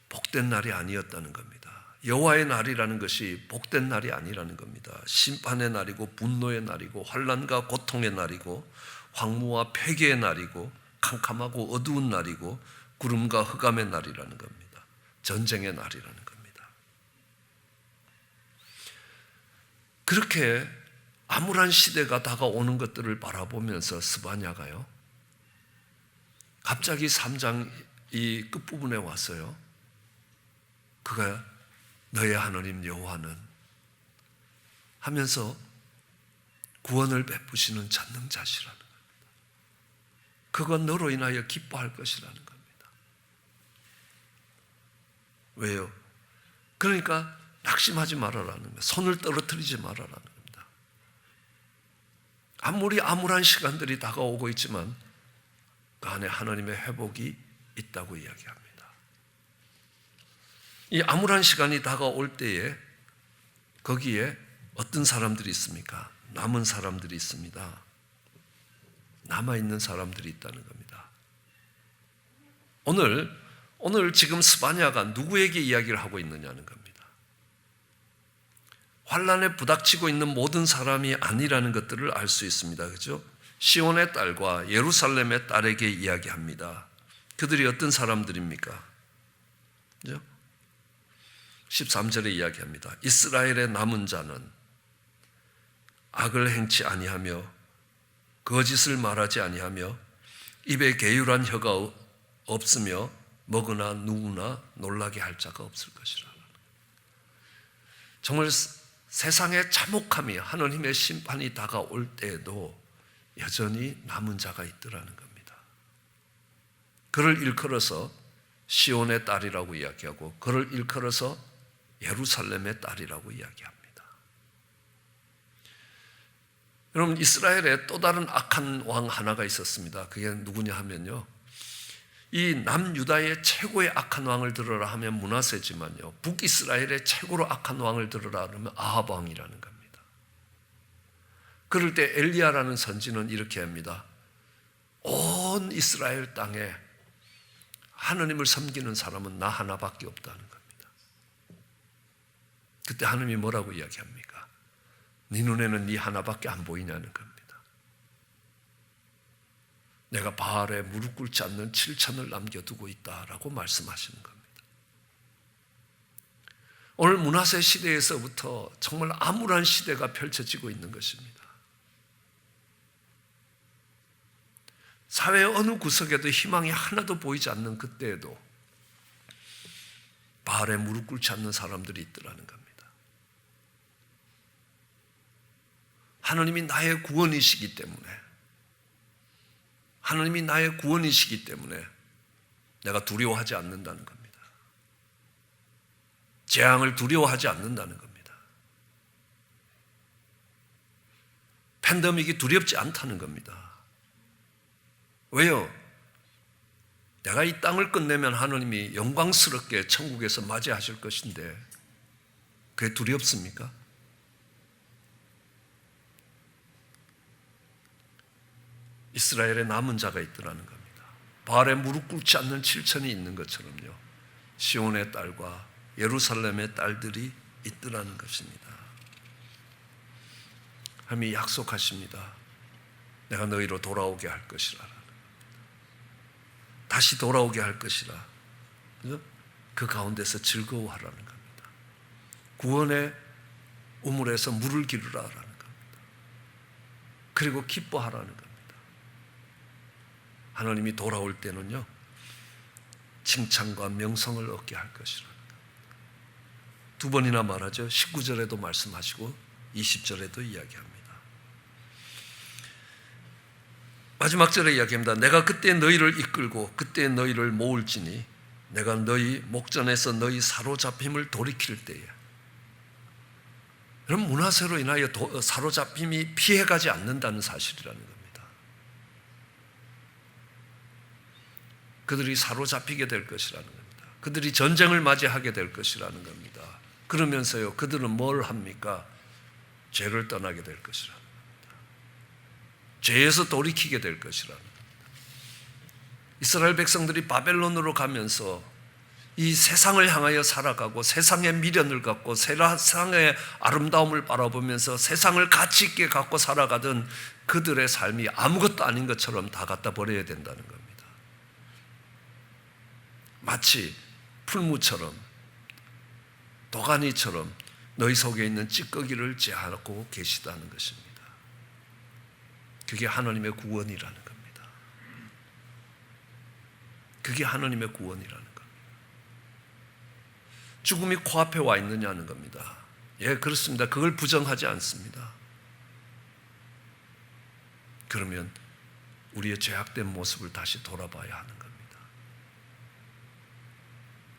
복된 날이 아니었다는 겁니다. 여호와의 날이라는 것이 복된 날이 아니라는 겁니다. 심판의 날이고 분노의 날이고 환난과 고통의 날이고 황무와 폐괴의 날이고 캄캄하고 어두운 날이고 구름과 흑암의 날이라는 겁니다. 전쟁의 날이라는 겁니다. 그렇게 암울한 시대가 다가오는 것들을 바라보면서 스바냐가요, 갑자기 3장 이 끝부분에 왔어요. 그가 너의 하나님 여호와는 하면서 구원을 베푸시는 전능자시라는 겁니다. 그가 너로 인하여 기뻐할 것이라는 겁니다. 왜요? 그러니까 낙심하지 말아라는 거예요. 손을 떨어뜨리지 말아라는 겁니다. 아무리 암울한 시간들이 다가오고 있지만 그 안에 하나님의 회복이 있다고 이야기합니다. 이 암울한 시간이 다가올 때에 거기에 어떤 사람들이 있습니까? 남은 사람들이 있습니다. 남아있는 사람들이 있다는 겁니다. 오늘 지금 스바냐가 누구에게 이야기를 하고 있느냐는 겁니다. 환난에 부닥치고 있는 모든 사람이 아니라는 것들을 알 수 있습니다. 그렇죠? 시온의 딸과 예루살렘의 딸에게 이야기합니다. 그들이 어떤 사람들입니까? 그렇죠? 13절에 이야기합니다. 이스라엘의 남은 자는 악을 행치 아니하며 거짓을 말하지 아니하며 입에 계율한 혀가 없으며 먹으나 누구나 놀라게 할 자가 없을 것이라. 정말 세상의 참혹함이 하나님의 심판이 다가올 때에도 여전히 남은 자가 있더라는 겁니다. 그를 일컬어서 시온의 딸이라고 이야기하고 그를 일컬어서 예루살렘의 딸이라고 이야기합니다. 여러분, 이스라엘에 또 다른 악한 왕 하나가 있었습니다. 그게 누구냐 하면요, 이 남유다의 최고의 악한 왕을 들으라 하면 므낫세지만요, 북이스라엘의 최고로 악한 왕을 들으라 하면 아합 왕이라는 겁니다. 그럴 때 엘리야라는 선지는 이렇게 합니다. 온 이스라엘 땅에 하나님을 섬기는 사람은 나 하나밖에 없다는 겁니다. 그때 하나님이 뭐라고 이야기합니까? 네 눈에는 네 하나밖에 안 보이냐는 겁니다. 내가 바알에 무릎 꿇지 않는 7천을 남겨두고 있다라고 말씀하시는 겁니다. 오늘 므낫세 시대에서부터 정말 암울한 시대가 펼쳐지고 있는 것입니다. 사회 어느 구석에도 희망이 하나도 보이지 않는 그때에도 바알에 무릎 꿇지 않는 사람들이 있더라는 겁니다. 하나님이 나의 구원이시기 때문에, 하나님이 나의 구원이시기 때문에 내가 두려워하지 않는다는 겁니다. 재앙을 두려워하지 않는다는 겁니다. 팬데믹이 두렵지 않다는 겁니다. 왜요? 내가 이 땅을 끝내면 하나님이 영광스럽게 천국에서 맞이하실 것인데 그게 두렵습니까? 이스라엘에 남은 자가 있더라는 겁니다. 바알에 무릎 꿇지 않는 7천이 있는 것처럼요, 시온의 딸과 예루살렘의 딸들이 있더라는 것입니다. 하나님이 약속하십니다. 내가 너희로 돌아오게 할 것이라. 다시 돌아오게 할 것이라. 그 가운데서 즐거워하라는 겁니다. 구원의 우물에서 물을 기르라라는 겁니다. 그리고 기뻐하라는 겁니다. 하나님이 돌아올 때는요, 칭찬과 명성을 얻게 할 것이라는 겁니다. 두 번이나 말하죠. 19절에도 말씀하시고 20절에도 이야기합니다. 마지막 절에 이야기합니다. 내가 그때 너희를 이끌고 그때 너희를 모을지니 내가 너희 목전에서 너희 사로잡힘을 돌이킬 때에. 그럼 므낫세로 인하여 사로잡힘이 피해가지 않는다는 사실이라는 겁니다. 그들이 사로잡히게 될 것이라는 겁니다. 그들이 전쟁을 맞이하게 될 것이라는 겁니다. 그러면서요, 그들은 뭘 합니까? 죄를 떠나게 될 것이라는 겁니다. 죄에서 돌이키게 될 것이라는 겁니다. 이스라엘 백성들이 바벨론으로 가면서 이 세상을 향하여 살아가고 세상의 미련을 갖고 세상의 아름다움을 바라보면서 세상을 가치 있게 갖고 살아가던 그들의 삶이 아무것도 아닌 것처럼 다 갖다 버려야 된다는 겁니다. 마치 풀무처럼 도가니처럼 너희 속에 있는 찌꺼기를 제하고 계시다는 것입니다. 그게 하나님의 구원이라는 겁니다. 그게 하나님의 구원이라는 겁니다. 죽음이 코앞에 와 있느냐는 겁니다. 예, 그렇습니다. 그걸 부정하지 않습니다. 그러면 우리의 죄악된 모습을 다시 돌아봐야 하는 겁니다.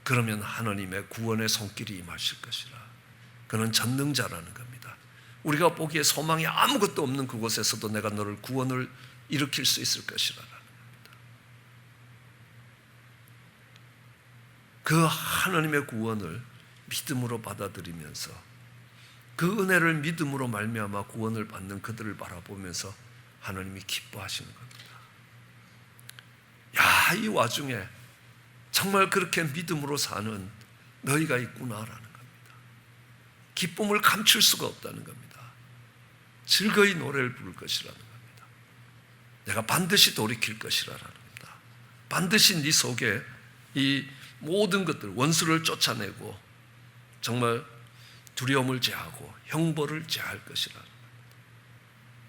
그러면 하나님의 구원의 손길이 임하실 것이라. 그는 전능자라는 겁니다. 우리가 보기에 소망이 아무것도 없는 그곳에서도 내가 너를 구원을 일으킬 수 있을 것이라는 겁니다. 그 하나님의 구원을 믿음으로 받아들이면서 그 은혜를 믿음으로 말미암아 구원을 받는 그들을 바라보면서 하나님이 기뻐하시는 겁니다. 야, 이 와중에 정말 그렇게 믿음으로 사는 너희가 있구나라는 겁니다. 기쁨을 감출 수가 없다는 겁니다. 즐거이 노래를 부를 것이라는 겁니다. 내가 반드시 돌이킬 것이라는 겁니다. 반드시 네 속에 이 모든 것들, 원수를 쫓아내고 정말 두려움을 제하고 형벌을 제할 것이라는 겁니다.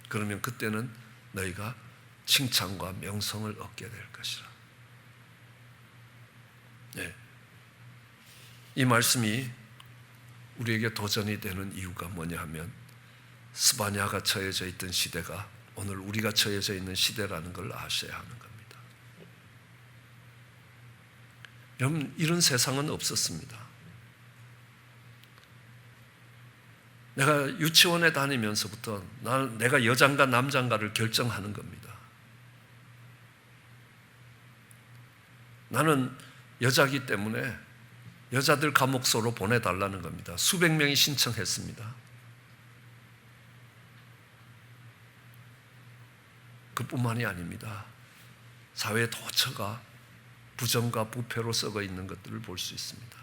그러면 그때는 너희가 칭찬과 명성을 얻게 될 것이라. 네. 이 말씀이 우리에게 도전이 되는 이유가 뭐냐 하면 스바냐가 처해져 있던 시대가 오늘 우리가 처해져 있는 시대라는 걸 아셔야 하는 겁니다. 여러분, 이런 세상은 없었습니다. 내가 유치원에 다니면서부터 내가 여장가 남장가를 결정하는 겁니다. 나는 여자기 때문에 여자들 감옥소로 보내달라는 겁니다. 수백 명이 신청했습니다. 그뿐만이 아닙니다. 사회의 도처가 부정과 부패로 썩어 있는 것들을 볼 수 있습니다.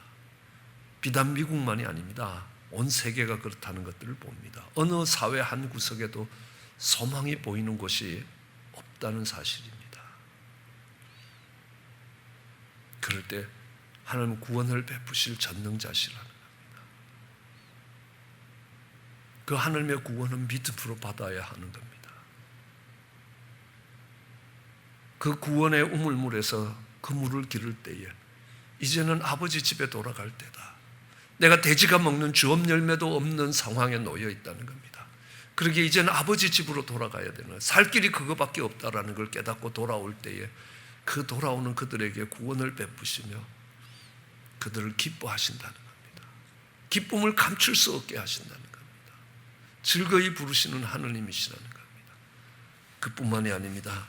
비단 미국만이 아닙니다. 온 세계가 그렇다는 것들을 봅니다. 어느 사회 한 구석에도 소망이 보이는 곳이 없다는 사실입니다. 그럴 때 하나님은 구원을 베푸실 전능자시라는 겁니다. 그 하나님의 구원은 믿음으로 받아야 하는 겁니다. 그 구원의 우물물에서 그 물을 기를 때에 이제는 아버지 집에 돌아갈 때다. 내가 돼지가 먹는 주업 열매도 없는 상황에 놓여 있다는 겁니다. 그러기에 이제는 아버지 집으로 돌아가야 되는, 살 길이 그거밖에 없다라는 걸 깨닫고 돌아올 때에 그 돌아오는 그들에게 구원을 베푸시며 그들을 기뻐하신다는 겁니다. 기쁨을 감출 수 없게 하신다는 겁니다. 즐거이 부르시는 하느님이시라는 겁니다. 그뿐만이 아닙니다.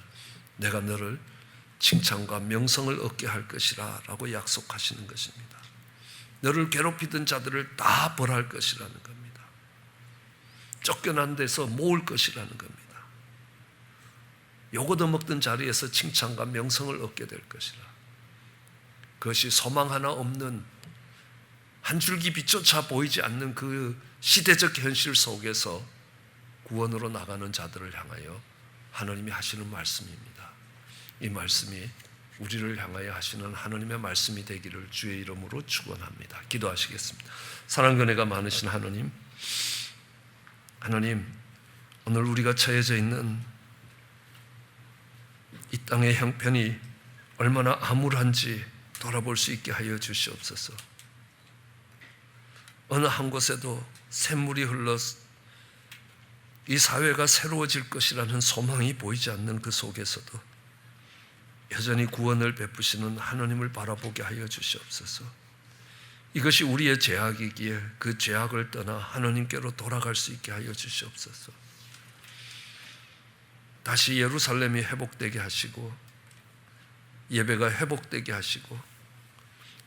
내가 너를 칭찬과 명성을 얻게 할 것이라 라고 약속하시는 것입니다. 너를 괴롭히던 자들을 다 벌할 것이라는 겁니다. 쫓겨난 데서 모을 것이라는 겁니다. 요거도 먹던 자리에서 칭찬과 명성을 얻게 될 것이라. 그것이 소망 하나 없는 한 줄기 빛조차 보이지 않는 그 시대적 현실 속에서 구원으로 나가는 자들을 향하여 하나님이 하시는 말씀입니다. 이 말씀이 우리를 향하여 하시는 하나님의 말씀이 되기를 주의 이름으로 축원합니다. 기도하시겠습니다. 사랑 은혜가 많으신 하나님, 오늘 우리가 처해져 있는 이 땅의 형편이 얼마나 암울한지 돌아볼 수 있게 하여 주시옵소서. 어느 한 곳에도 샘물이 흘러 이 사회가 새로워질 것이라는 소망이 보이지 않는 그 속에서도 여전히 구원을 베푸시는 하나님을 바라보게 하여 주시옵소서. 이것이 우리의 죄악이기에 그 죄악을 떠나 하나님께로 돌아갈 수 있게 하여 주시옵소서. 다시 예루살렘이 회복되게 하시고 예배가 회복되게 하시고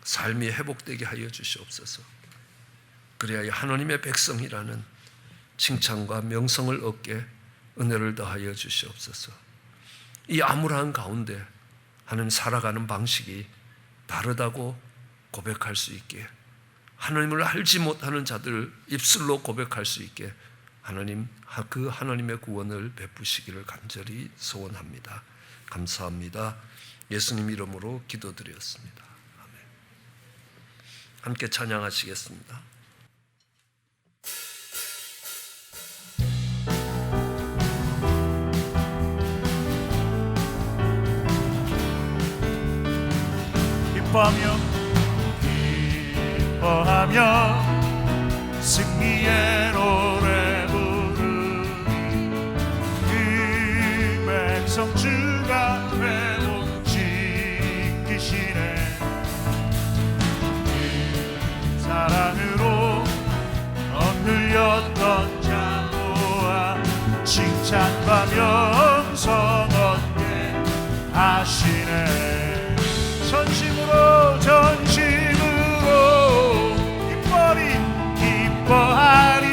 삶이 회복되게 하여 주시옵소서. 그래야 하나님의 백성이라는 칭찬과 명성을 얻게 은혜를 더하여 주시옵소서. 이 암울한 가운데 하나님 살아가는 방식이 다르다고 고백할 수 있게, 하나님을 알지 못하는 자들 입술로 고백할 수 있게 하나님, 그 하나님의 구원을 베푸시기를 간절히 소원합니다. 감사합니다. 예수님 이름으로 기도드렸습니다. 아멘. 함께 찬양하시겠습니다. 기뻐하며 승리의 노래 부르니 그 백성 주가 회복 지키시네. 그 사랑으로 억눌렸던 자 모아 칭찬과 명성 얻게 하시네. 전심으로 기뻐하리.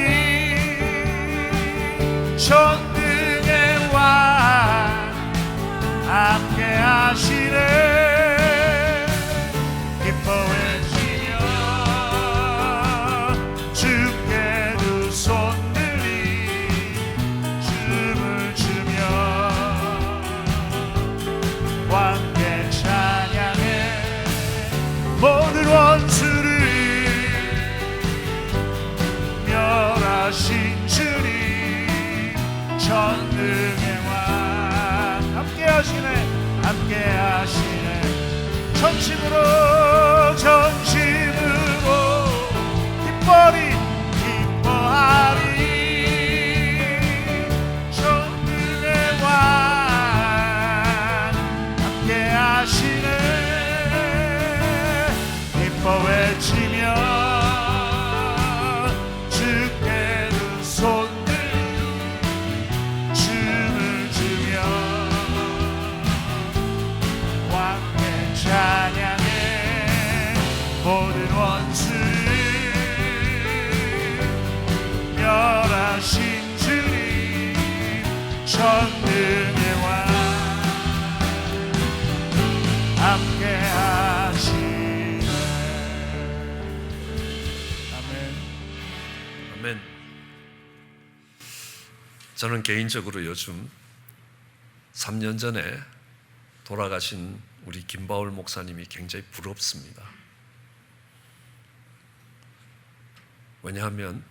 천등의 왕 함께 하시네. 기뻐 외치며 주께 두 손 들이 춤을 추며 왕께 찬양해. 모든 원수를 멸하신 주님 전능의 왕 함께 하시네. 함께 하시네. 전심으로 기뻐하리. 전능의 왕 함께 하시네. 기뻐 외치며 주께 두 손 들고 춤을 추며 왕께 찬양해. 모든 원수를 멸하신 주님 전능의 왕 함께 하시네. 아멘. 아멘. 저는 개인적으로 요즘 3년 전에 돌아가신 우리 김바울 목사님이 굉장히 부럽습니다. 왜냐하면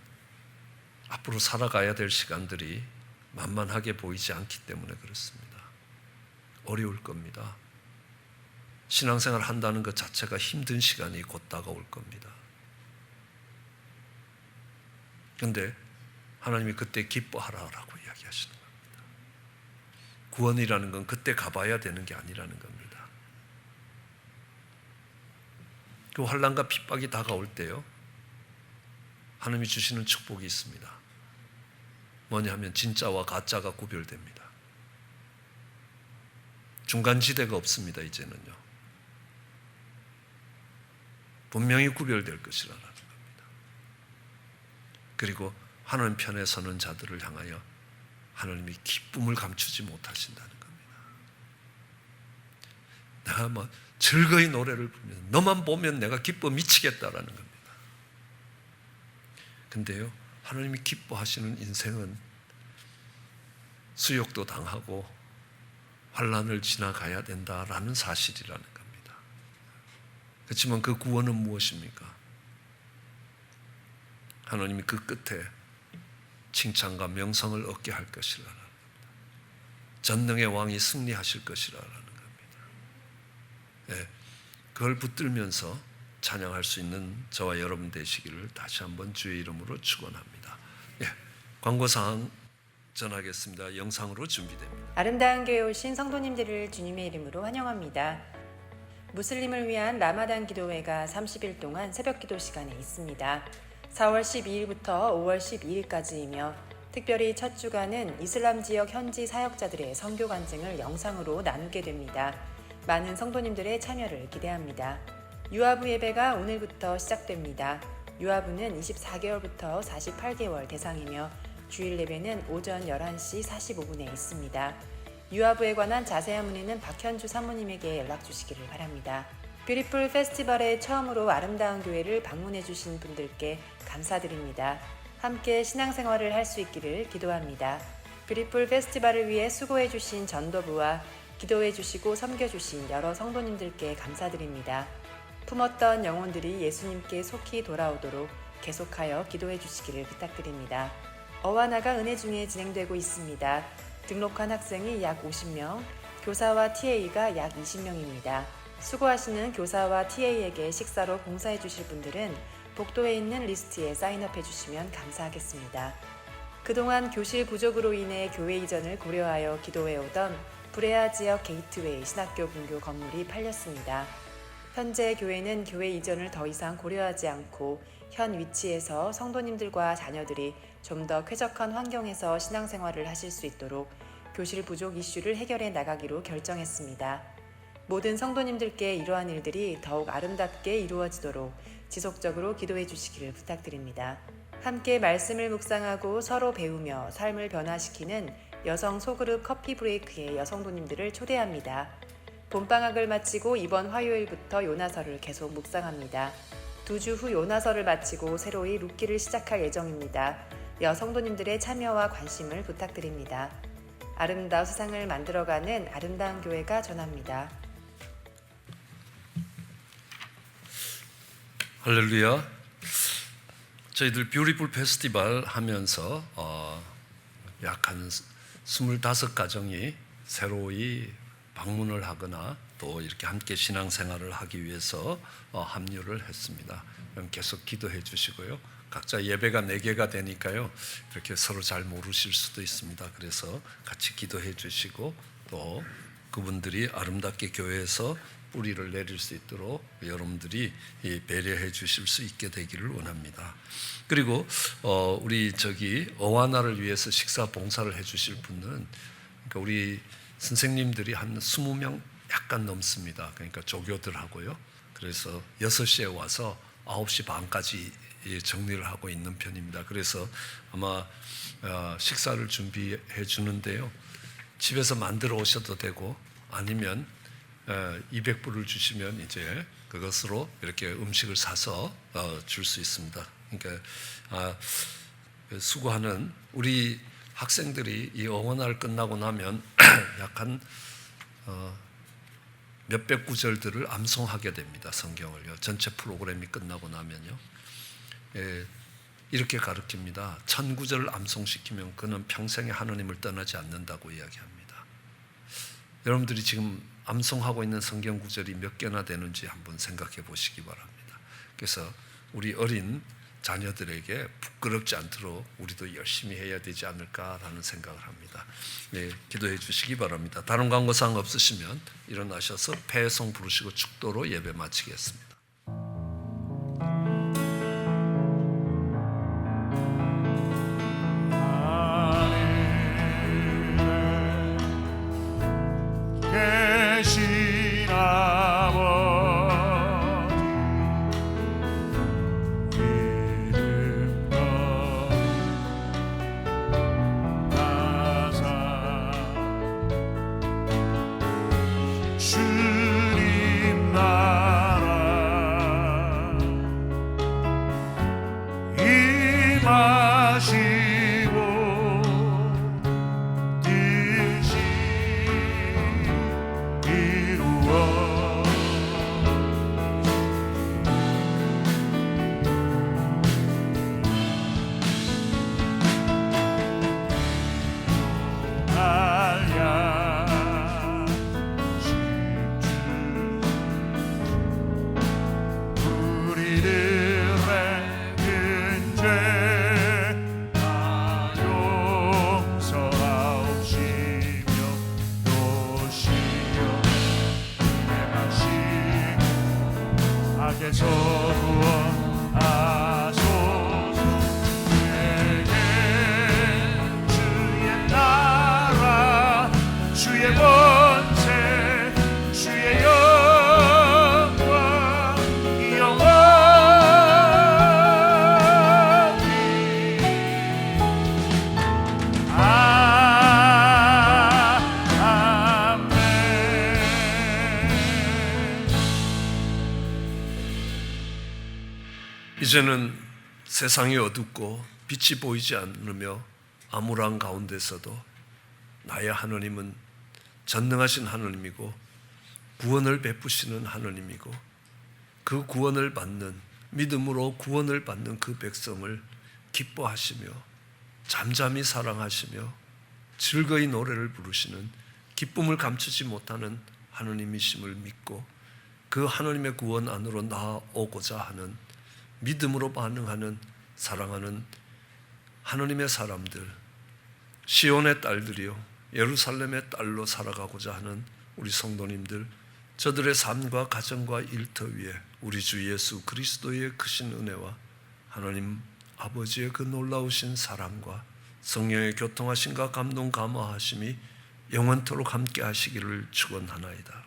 앞으로 살아가야 될 시간들이 만만하게 보이지 않기 때문에 그렇습니다. 어려울 겁니다. 신앙생활 한다는 것 자체가 힘든 시간이 곧 다가올 겁니다. 그런데 하나님이 그때 기뻐하라라고 이야기하시는 겁니다. 구원이라는 건 그때 가봐야 되는 게 아니라는 겁니다. 그 환난과 핍박이 다가올 때요, 하나님이 주시는 축복이 있습니다. 뭐냐 하면 진짜와 가짜가 구별됩니다. 중간지대가 없습니다. 이제는요. 분명히 구별될 것이라는 겁니다. 그리고 하나님 편에 서는 자들을 향하여 하나님이 기쁨을 감추지 못하신다는 겁니다. 내가 뭐 즐거이 노래를 부르면서 너만 보면 내가 기뻐 미치겠다라는 겁니다. 근데요, 하나님이 기뻐하시는 인생은 수욕도 당하고 환난을 지나가야 된다라는 사실이라는 겁니다. 그렇지만 그 구원은 무엇입니까? 하나님이 그 끝에 칭찬과 명성을 얻게 할 것이라는 겁니다. 전능의 왕이 승리하실 것이라는 겁니다. 네, 그걸 붙들면서 찬양할 수 있는 저와 여러분 되시기를 다시 한번 주의 이름으로 축원합니다. 예, 광고 사항 전하겠습니다. 영상으로 준비됩니다. 아름다운 교회 오신 성도님들을 주님의 이름으로 환영합니다. 무슬림을 위한 라마단 기도회가 30일 동안 새벽 기도 시간에 있습니다. 4월 12일부터 5월 12일까지이며 특별히 첫 주간은 이슬람 지역 현지 사역자들의 선교 간증을 영상으로 나누게 됩니다. 많은 성도님들의 참여를 기대합니다. 유아부 예배가 오늘부터 시작됩니다. 유아부는 24개월부터 48개월 대상이며 주일 예배는 오전 11시 45분에 있습니다. 유아부에 관한 자세한 문의는 박현주 사모님에게 연락 주시기를 바랍니다. 뷰티풀 페스티벌에 처음으로 아름다운 교회를 방문해 주신 분들께 감사드립니다. 함께 신앙생활을 할 수 있기를 기도합니다. 뷰티풀 페스티벌을 위해 수고해 주신 전도부와 기도해 주시고 섬겨 주신 여러 성도님들께 감사드립니다. 품었던 영혼들이 예수님께 속히 돌아오도록 계속하여 기도해 주시기를 부탁드립니다. 어와나가 은혜 중에 진행되고 있습니다. 등록한 학생이 약 50명, 교사와 TA가 약 20명입니다. 수고하시는 교사와 TA에게 식사로 봉사해 주실 분들은 복도에 있는 리스트에 사인업해 주시면 감사하겠습니다. 그동안 교실 부족으로 인해 교회 이전을 고려하여 기도해 오던 브레아 지역 게이트웨이 신학교 분교 건물이 팔렸습니다. 현재 교회는 교회 이전을 더 이상 고려하지 않고 현 위치에서 성도님들과 자녀들이 좀 더 쾌적한 환경에서 신앙생활을 하실 수 있도록 교실 부족 이슈를 해결해 나가기로 결정했습니다. 모든 성도님들께 이러한 일들이 더욱 아름답게 이루어지도록 지속적으로 기도해 주시기를 부탁드립니다. 함께 말씀을 묵상하고 서로 배우며 삶을 변화시키는 여성 소그룹 커피 브레이크의 여성도님들을 초대합니다. 봄방학을 마치고 이번 화요일부터 요나서를 계속 묵상합니다. 2주 후 요나서를 마치고 새로이 룻기를 시작할 예정입니다. 여성도님들의 참여와 관심을 부탁드립니다. 아름다운 세상을 만들어가는 아름다운 교회가 전합니다. 할렐루야. 저희들 뷰티풀 페스티벌 하면서 약 한 25가정이 새로이 방문을 하거나 또 이렇게 함께 신앙생활을 하기 위해서 합류를 했습니다. 그럼 계속 기도해 주시고요. 각자 예배가 4개가 되니까요. 이렇게 서로 잘 모르실 수도 있습니다. 그래서 같이 기도해 주시고 또 그분들이 아름답게 교회에서 뿌리를 내릴 수 있도록 여러분들이 배려해 주실 수 있게 되기를 원합니다. 그리고 우리 어와나를 위해서 식사 봉사를 해 주실 분은 그러니까 우리 선생님들이 한 20명 약간 넘습니다. 그러니까 조교들하고요. 그래서 6시에 와서 9시 반까지 정리를 하고 있는 편입니다. 그래서 아마 식사를 준비해 주는데요. 집에서 만들어 오셔도 되고 아니면 200불을 주시면 이제 그것으로 이렇게 음식을 사서 줄 수 있습니다. 그러니까 수고하는 우리 학생들이 이 어원날 끝나고 나면 약 한 몇백 구절들을 암송하게 됩니다. 성경을요. 전체 프로그램이 끝나고 나면요. 이렇게 가르칩니다. 1000구절을 암송시키면 그는 평생에 하나님을 떠나지 않는다고 이야기합니다. 여러분들이 지금 암송하고 있는 성경 구절이 몇 개나 되는지 한번 생각해 보시기 바랍니다. 그래서 우리 어린 자녀들에게 부끄럽지 않도록 우리도 열심히 해야 되지 않을까라는 생각을 합니다. 네, 기도해 주시기 바랍니다. 다른 광고사항 없으시면 일어나셔서 폐송 부르시고 축도로 예배 마치겠습니다. 주님 나라 임하시고 뜻이 이루어 악에서 구원하소서. 내게 주의 나라 주의 권세 주의 영광 영원히 아멘. 이제는 세상이 어둡고 빛이 보이지 않으며 암울한 가운데서도 나의 하나님은 전능하신 하나님이고 구원을 베푸시는 하나님이고 그 구원을 받는, 믿음으로 구원을 받는 그 백성을 기뻐하시며 잠잠히 사랑하시며 즐거이 노래를 부르시는, 기쁨을 감추지 못하는 하나님이심을 믿고 그 하나님의 구원 안으로 나아오고자 하는, 믿음으로 반응하는, 사랑하는 하나님의 사람들, 시온의 딸들이요 예루살렘의 딸로 살아가고자 하는 우리 성도님들, 저들의 삶과 가정과 일터 위에 우리 주 예수 그리스도의 크신 은혜와 하나님 아버지의 그 놀라우신 사랑과 성령의 교통하심과 감동 감화하심이 영원토록 함께 하시기를 축원하나이다.